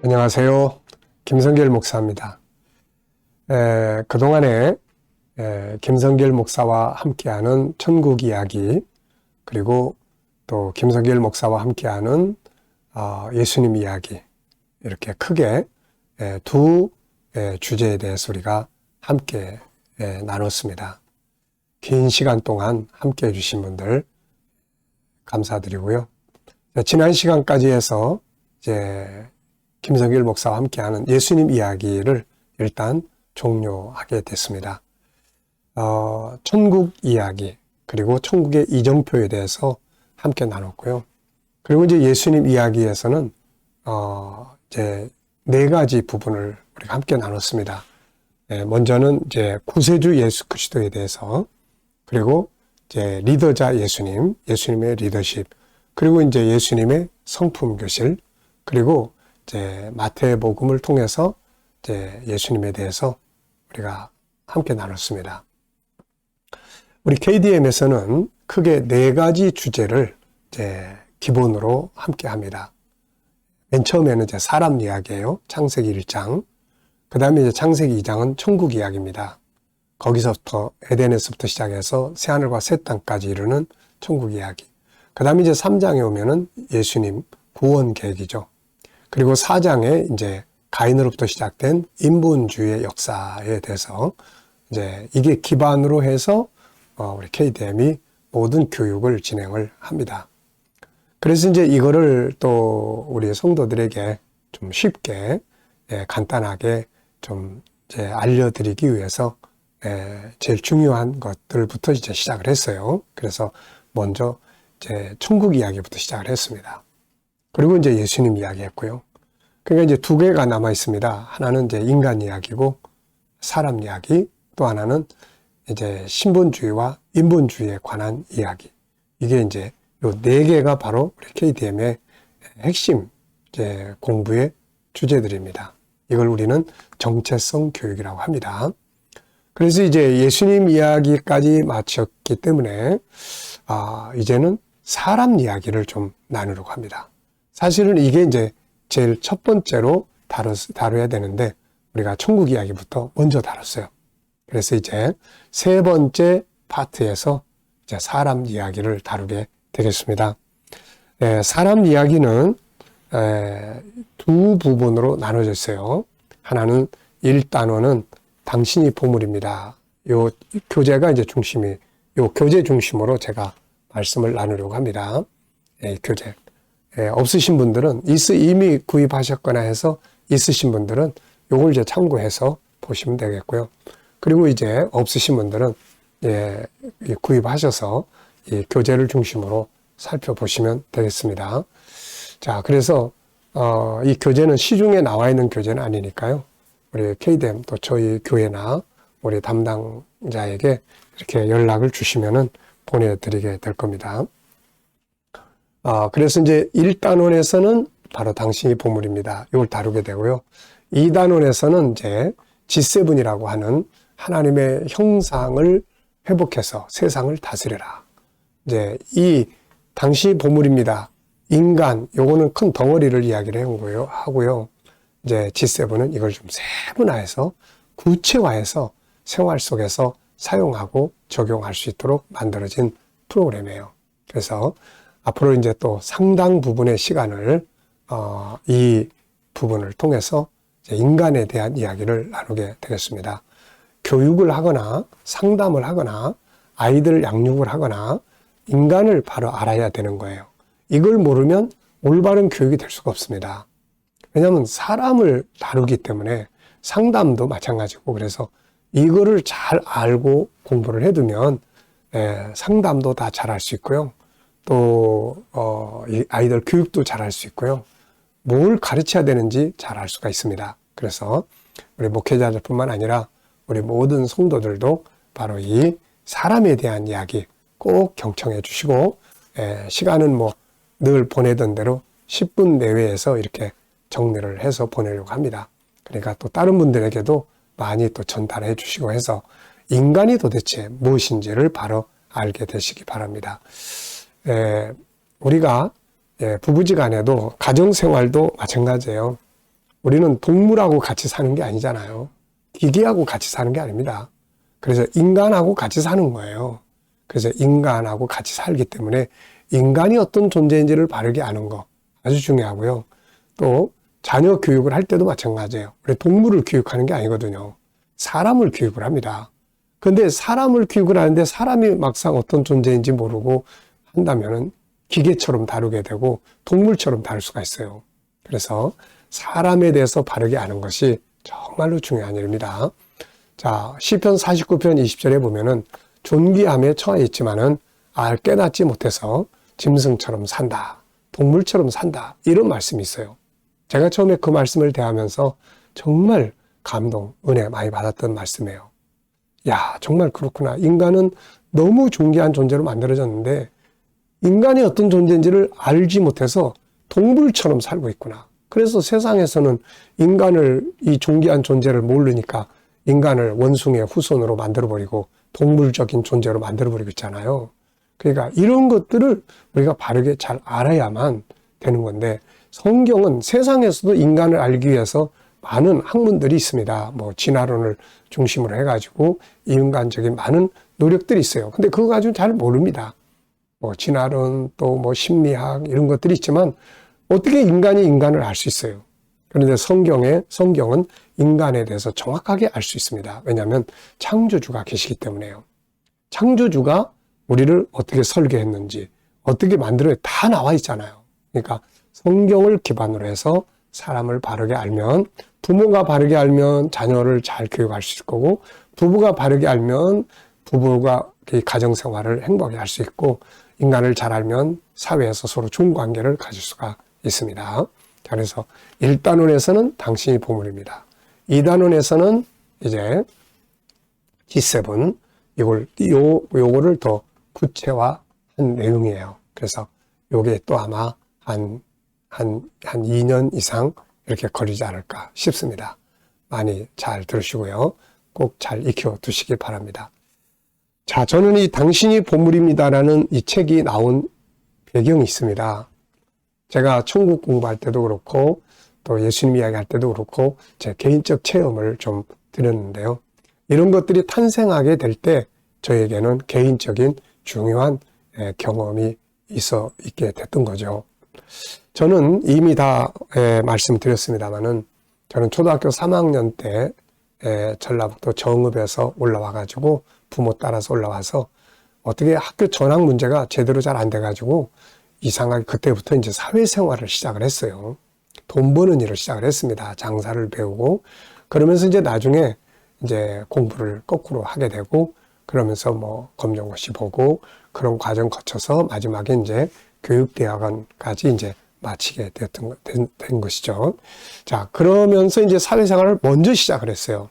안녕하세요. 김성길 목사입니다. 그동안에 김성길 목사와 함께하는 천국 이야기, 그리고 또 김성길 목사와 함께하는 예수님 이야기, 이렇게 크게 두 주제에 대해서 우리가 함께 나눴습니다. 긴 시간 동안 함께 해주신 분들 감사드리고요. 지난 시간까지 해서 이제 김성길 목사와 함께하는 예수님 이야기를 일단 종료하게 됐습니다. 천국 이야기, 그리고 천국의 이정표에 대해서 함께 나눴고요. 그리고 이제 예수님 이야기에서는 이제 네 가지 부분을 우리가 함께 나눴습니다. 먼저는 이제 구세주 예수 그리스도에 대해서, 그리고 이제 리더자 예수님, 예수님의 리더십, 그리고 이제 예수님의 성품 교실, 그리고 이제 마태복음을 통해서 이제 예수님에 대해서 우리가 함께 나눴습니다. 우리 KDM에서는 크게 네 가지 주제를 이제 기본으로 함께 합니다. 맨 처음에는 이제 사람 이야기예요. 창세기 1장. 그 다음에 이제 창세기 2장은 천국 이야기입니다. 거기서부터 에덴에서부터 시작해서 새하늘과 새 땅까지 이르는 천국 이야기. 그 다음에 이제 3장에 오면은 예수님 구원 계획이죠. 그리고 4장에 이제 가인으로부터 시작된 인본주의의 역사에 대해서 이제 이게 기반으로 해서 우리 KDM이 모든 교육을 진행을 합니다. 그래서 이제 이거를 또 우리 성도들에게 좀 쉽게 간단하게 좀 이제 알려드리기 위해서 제일 중요한 것들부터 이제 시작을 했어요. 그래서 먼저 이제 천국 이야기부터 시작을 했습니다. 그리고 이제 예수님 이야기 했고요. 그러니까 이제 두 개가 남아 있습니다. 하나는 이제 인간 이야기고 사람 이야기, 또 하나는 이제 신본주의와 인본주의에 관한 이야기. 이게 이제 요 네 개가 바로 우리 KDM의 핵심 이제 공부의 주제들입니다. 이걸 우리는 정체성 교육이라고 합니다. 그래서 이제 예수님 이야기까지 마쳤기 때문에 이제는 사람 이야기를 좀 나누려고 합니다. 사실은 이게 이제 제일 첫 번째로 다뤄야 되는데 우리가 천국 이야기부터 먼저 다뤘어요. 그래서 이제 세 번째 파트에서 이제 사람 이야기를 다루게 되겠습니다. 사람 이야기는 두 부분으로 나눠져 있어요. 하나는 1단원은 당신이 보물입니다. 요 교재가 이제 요 교재 중심으로 제가 말씀을 나누려고 합니다. 교재. 없으신 분들은 이미 구입하셨거나 해서 있으신 분들은 요걸 이제 참고해서 보시면 되겠고요. 그리고 이제 없으신 분들은 구입하셔서 이 교재를 중심으로 살펴보시면 되겠습니다. 자, 그래서 이 교재는 시중에 나와 있는 교재는 아니니까요. 우리 KDM 또 저희 교회나 우리 담당자에게 이렇게 연락을 주시면은 보내드리게 될 겁니다. 그래서 이제 1단원에서는 바로 당신이 보물입니다. 이걸 다루게 되고요. 2단원에서는 이제 G7이라고 하는 하나님의 형상을 회복해서 세상을 다스려라. 이제 이 당신이 보물입니다. 인간, 요거는 큰 덩어리를 이야기를 하고요. 이제 G7은 이걸 좀 세분화해서 구체화해서 생활 속에서 사용하고 적용할 수 있도록 만들어진 프로그램이에요. 그래서 앞으로 이제 또 상당 부분의 시간을 이 부분을 통해서 이제 인간에 대한 이야기를 나누게 되겠습니다. 교육을 하거나 상담을 하거나 아이들 양육을 하거나 인간을 바로 알아야 되는 거예요. 이걸 모르면 올바른 교육이 될 수가 없습니다. 왜냐하면 사람을 다루기 때문에 상담도 마찬가지고, 그래서 이거를 잘 알고 공부를 해두면 상담도 다 잘할 수 있고요. 또 이 아이들 교육도 잘할 수 있고요. 뭘 가르쳐야 되는지 잘 알 수가 있습니다. 그래서 우리 목회자들뿐만 아니라 우리 모든 성도들도 바로 이 사람에 대한 이야기 꼭 경청해 주시고, 시간은 뭐 늘 보내던 대로 10분 내외에서 이렇게 정리를 해서 보내려고 합니다. 그러니까 또 다른 분들에게도 많이 또 전달해 주시고 해서 인간이 도대체 무엇인지를 바로 알게 되시기 바랍니다. 우리가 부부지간에도 가정생활도 마찬가지예요. 우리는 동물하고 같이 사는 게 아니잖아요. 기계하고 같이 사는 게 아닙니다. 그래서 인간하고 같이 사는 거예요. 그래서 인간하고 같이 살기 때문에 인간이 어떤 존재인지를 바르게 아는 거 아주 중요하고요. 또 자녀 교육을 할 때도 마찬가지예요. 우리 동물을 교육하는 게 아니거든요. 사람을 교육을 합니다. 그런데 사람을 교육을 하는데 사람이 막상 어떤 존재인지 모르고 한다면은 기계처럼 다루게 되고 동물처럼 다룰 수가 있어요. 그래서 사람에 대해서 바르게 아는 것이 정말로 중요한 일입니다. 자, 시편 49편 20절에 보면은 존귀함에 처해 있지만은 깨닫지 못해서 짐승처럼 산다. 동물처럼 산다. 이런 말씀이 있어요. 제가 처음에 그 말씀을 대하면서 정말 감동, 은혜 많이 받았던 말씀이에요. 야, 정말 그렇구나. 인간은 너무 존귀한 존재로 만들어졌는데 인간이 어떤 존재인지를 알지 못해서 동물처럼 살고 있구나. 그래서 세상에서는 인간을, 이 존귀한 존재를 모르니까 인간을 원숭이의 후손으로 만들어버리고 동물적인 존재로 만들어버리고 있잖아요. 그러니까 이런 것들을 우리가 바르게 잘 알아야만 되는 건데, 성경은 세상에서도 인간을 알기 위해서 많은 학문들이 있습니다. 뭐 진화론을 중심으로 해가지고 인간적인 많은 노력들이 있어요. 근데 그거 가지고 잘 모릅니다. 뭐 진화론 또 뭐 심리학 이런 것들이 있지만 어떻게 인간이 인간을 알 수 있어요? 그런데 성경은 인간에 대해서 정확하게 알 수 있습니다. 왜냐하면 창조주가 계시기 때문에요. 창조주가 우리를 어떻게 설계했는지, 어떻게 만들어야 다 나와 있잖아요. 그러니까 성경을 기반으로 해서 사람을 바르게 알면, 부모가 바르게 알면 자녀를 잘 교육할 수 있을 거고, 부부가 바르게 알면 부부가 가정생활을 행복하게 할 수 있고, 인간을 잘 알면 사회에서 서로 좋은 관계를 가질 수가 있습니다. 그래서 1단원에서는 당신이 보물입니다. 2단원에서는 이제 G7, 요거를 더 구체화한 내용이에요. 그래서 요게 또 아마 한 2년 이상 이렇게 걸리지 않을까 싶습니다. 많이 잘 들으시고요. 꼭 잘 익혀 두시기 바랍니다. 자, 저는 이 당신이 보물입니다라는 이 책이 나온 배경이 있습니다. 제가 천국 공부할 때도 그렇고 또 예수님 이야기할 때도 그렇고 제 개인적 체험을 좀 드렸는데요. 이런 것들이 탄생하게 될 때 저에게는 개인적인 중요한 경험이 있게 됐던 거죠. 저는 이미 다 말씀드렸습니다마는 저는 초등학교 3학년 때 전라북도 정읍에서 올라와가지고 부모 따라서 올라와서 어떻게 학교 전학 문제가 제대로 잘 안 돼가지고 이상하게 그때부터 이제 사회생활을 시작을 했어요. 돈 버는 일을 시작을 했습니다. 장사를 배우고 그러면서 이제 나중에 이제 공부를 거꾸로 하게 되고 그러면서 뭐 검정고시 보고 그런 과정 거쳐서 마지막에 이제 교육대학원까지 이제 마치게 된 것이죠. 자, 그러면서 이제 사회생활을 먼저 시작을 했어요.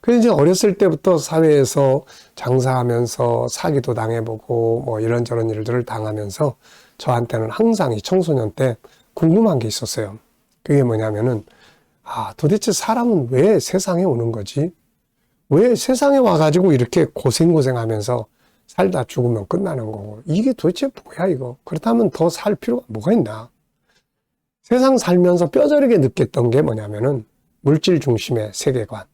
그래서 이제 어렸을 때부터 사회에서 장사하면서 사기도 당해보고 뭐 이런저런 일들을 당하면서 저한테는 항상 이 청소년 때 궁금한 게 있었어요. 그게 뭐냐면은, 도대체 사람은 왜 세상에 오는 거지? 왜 세상에 와가지고 이렇게 고생하면서 살다 죽으면 끝나는 거고, 이게 도대체 뭐야, 이거? 그렇다면 더 살 필요가 뭐가 있나? 세상 살면서 뼈저리게 느꼈던 게 뭐냐면은, 물질 중심의 세계관,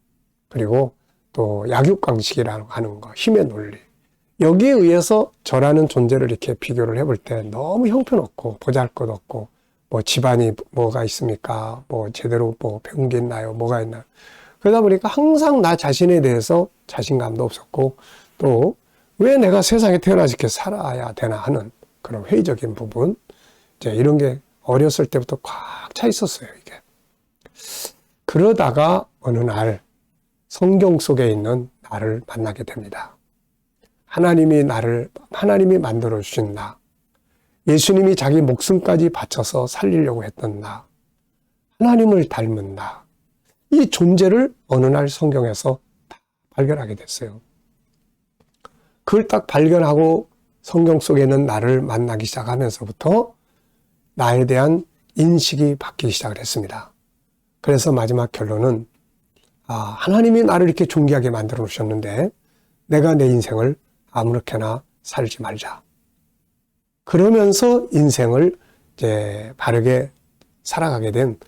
그리고 또 약육강식이라고 하는 거, 힘의 논리. 여기에 의해서 저라는 존재를 이렇게 비교를 해볼 때 너무 형편없고 보잘것없고 뭐 집안이 뭐가 있습니까? 뭐 제대로 뭐 배운 게 있나요? 뭐가 있나요? 그러다 보니까 항상 나 자신에 대해서 자신감도 없었고 또 왜 내가 세상에 태어나서 이렇게 살아야 되나 하는 그런 회의적인 부분, 이제 이런 게 어렸을 때부터 꽉 차 있었어요, 이게. 그러다가 어느 날 성경 속에 있는 나를 만나게 됩니다. 하나님이 만들어 주신 나, 예수님이 자기 목숨까지 바쳐서 살리려고 했던 나, 하나님을 닮은 나, 이 존재를 어느 날 성경에서 다 발견하게 됐어요. 그걸 딱 발견하고 성경 속에 있는 나를 만나기 시작하면서부터 나에 대한 인식이 바뀌기 시작을 했습니다. 그래서 마지막 결론은 하나님이 나를 이렇게 존귀하게 만들어 놓으셨는데 내가 내 인생을 아무렇게나 살지 말자. 그러면서 인생을 이제 바르게 살아가게 된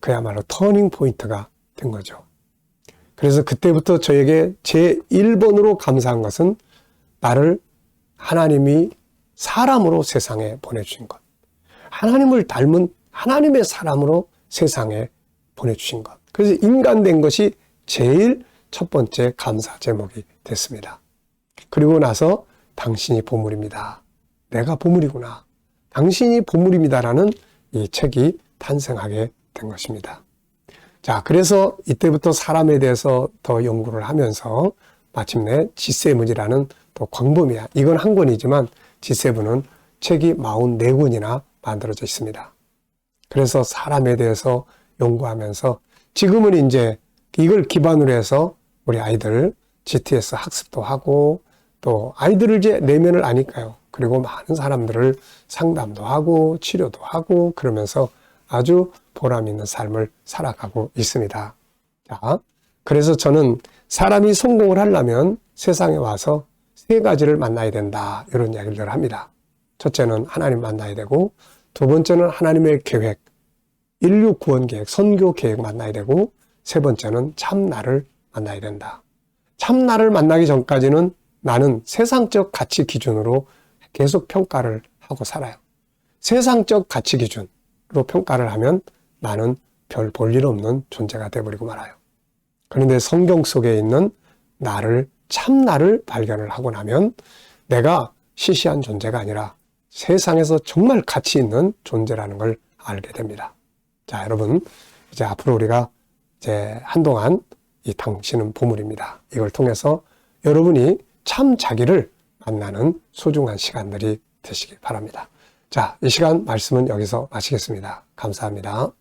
그야말로 터닝 포인트가 된 거죠. 그래서 그때부터 저에게 제 1번으로 감사한 것은 나를 하나님이 사람으로 세상에 보내주신 것. 하나님을 닮은 하나님의 사람으로 세상에 보내주신 것. 그래서 인간 된 것이 제일 첫 번째 감사 제목이 됐습니다. 그리고 나서 당신이 보물입니다. 내가 보물이구나. 당신이 보물입니다라는 이 책이 탄생하게 된 것입니다. 자, 그래서 이때부터 사람에 대해서 더 연구를 하면서 마침내 G7이라는 또 광범위한, 이건 한 권이지만 G7은 책이 44권이나 만들어져 있습니다. 그래서 사람에 대해서 연구하면서 지금은 이제 이걸 기반으로 해서 우리 아이들 GTS 학습도 하고 또 아이들을 이제 내면을 아니까요. 그리고 많은 사람들을 상담도 하고 치료도 하고 그러면서 아주 보람 있는 삶을 살아가고 있습니다. 자, 그래서 저는 사람이 성공을 하려면 세상에 와서 세 가지를 만나야 된다. 이런 이야기를 합니다. 첫째는 하나님 만나야 되고 두 번째는 하나님의 계획, 인류 구원 계획, 선교 계획 만나야 되고 세 번째는 참나를 만나야 된다. 참나를 만나기 전까지는 나는 세상적 가치 기준으로 계속 평가를 하고 살아요. 세상적 가치 기준으로 평가를 하면 나는 별 볼 일 없는 존재가 되어버리고 말아요. 그런데 성경 속에 있는 나를, 참나를 발견을 하고 나면 내가 시시한 존재가 아니라 세상에서 정말 가치 있는 존재라는 걸 알게 됩니다. 자, 여러분, 이제 앞으로 우리가 이제 한동안 이 당신은 보물입니다. 이걸 통해서 여러분이 참 자기를 만나는 소중한 시간들이 되시기 바랍니다. 자, 이 시간 말씀은 여기서 마치겠습니다. 감사합니다.